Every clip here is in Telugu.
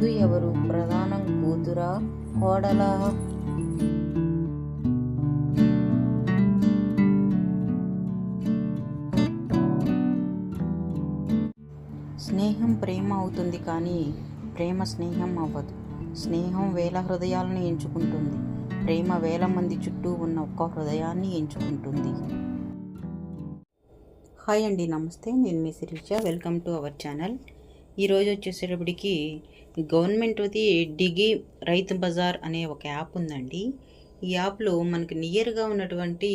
ముందు ఎవరు, ప్రధానం కూతురా, కోడలా? స్నేహం ప్రేమ అవుతుంది, కానీ ప్రేమ స్నేహం అవ్వదు. స్నేహం వేల హృదయాలను ఎంచుకుంటుంది, ప్రేమ వేల మంది చుట్టూ ఉన్న ఒక్క హృదయాన్ని ఎంచుకుంటుంది. హాయ్ అండి, నమస్తే. నేను మీ Shirisha. Welcome to our channel. ఈరోజు వచ్చేసేటప్పటికి గవర్నమెంట్ది డిగి రైతు బజార్ అనే ఒక యాప్ ఉందండి. ఈ యాప్లో మనకి నియర్గా ఉన్నటువంటి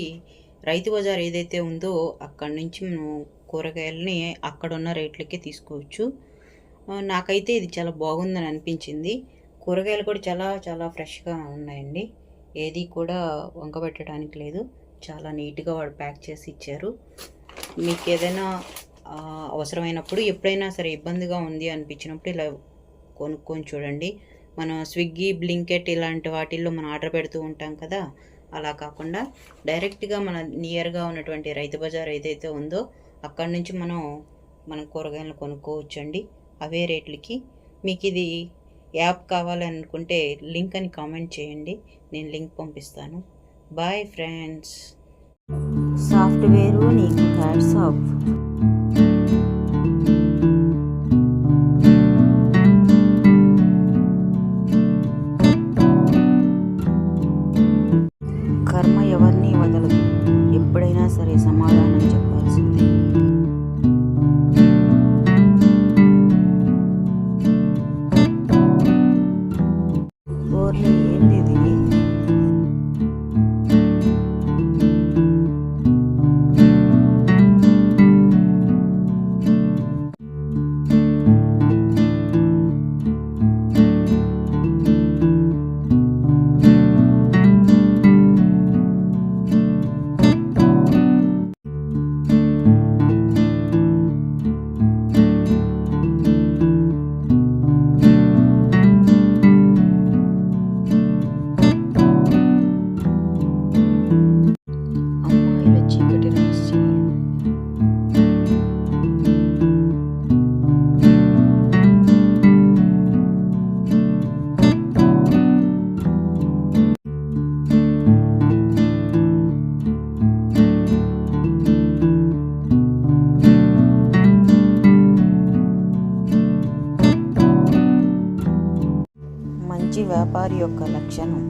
రైతు బజార్ ఏదైతే ఉందో అక్కడి నుంచి మనం కూరగాయలని అక్కడున్న రేట్లకే తీసుకోవచ్చు. నాకైతే ఇది చాలా బాగుందని అనిపించింది. కూరగాయలు కూడా చాలా చాలా ఫ్రెష్గా ఉన్నాయండి. ఏది కూడా వంకబెట్టడానికి లేదు. చాలా నీట్గా వాడు ప్యాక్ చేసి ఇచ్చారు. మీకు ఏదైనా అవసరమైనప్పుడు, ఎప్పుడైనా సరే ఇబ్బందిగా ఉంది అనిపించినప్పుడు ఇలా కొనుక్కొని చూడండి. మనం స్విగ్గీ, బ్లింకెట్ ఇలాంటి వాటిల్లో మనం ఆర్డర్ పెడుతూ ఉంటాం కదా, అలా కాకుండా డైరెక్ట్గా మన నియర్గా ఉన్నటువంటి రైతు బజార్ ఏదైతే ఉందో అక్కడి నుంచి మనం కూరగాయలను కొనుక్కోవచ్చండి, అవే రేట్లకి. మీకు ఇది యాప్ కావాలి అనుకుంటే లింక్ అని కామెంట్ చేయండి, నేను లింక్ పంపిస్తాను. Boy friends. సాఫ్ట్వేరు నీకు హ్యాట్స్ ఆఫ్. కర్మ ఎవరిని వదలదు, ఎప్పుడైనా సరే సమాధానం చెప్పాల్సిందే. ఏంది ఇది? మంచి వ్యాపారి యొక్క లక్షణం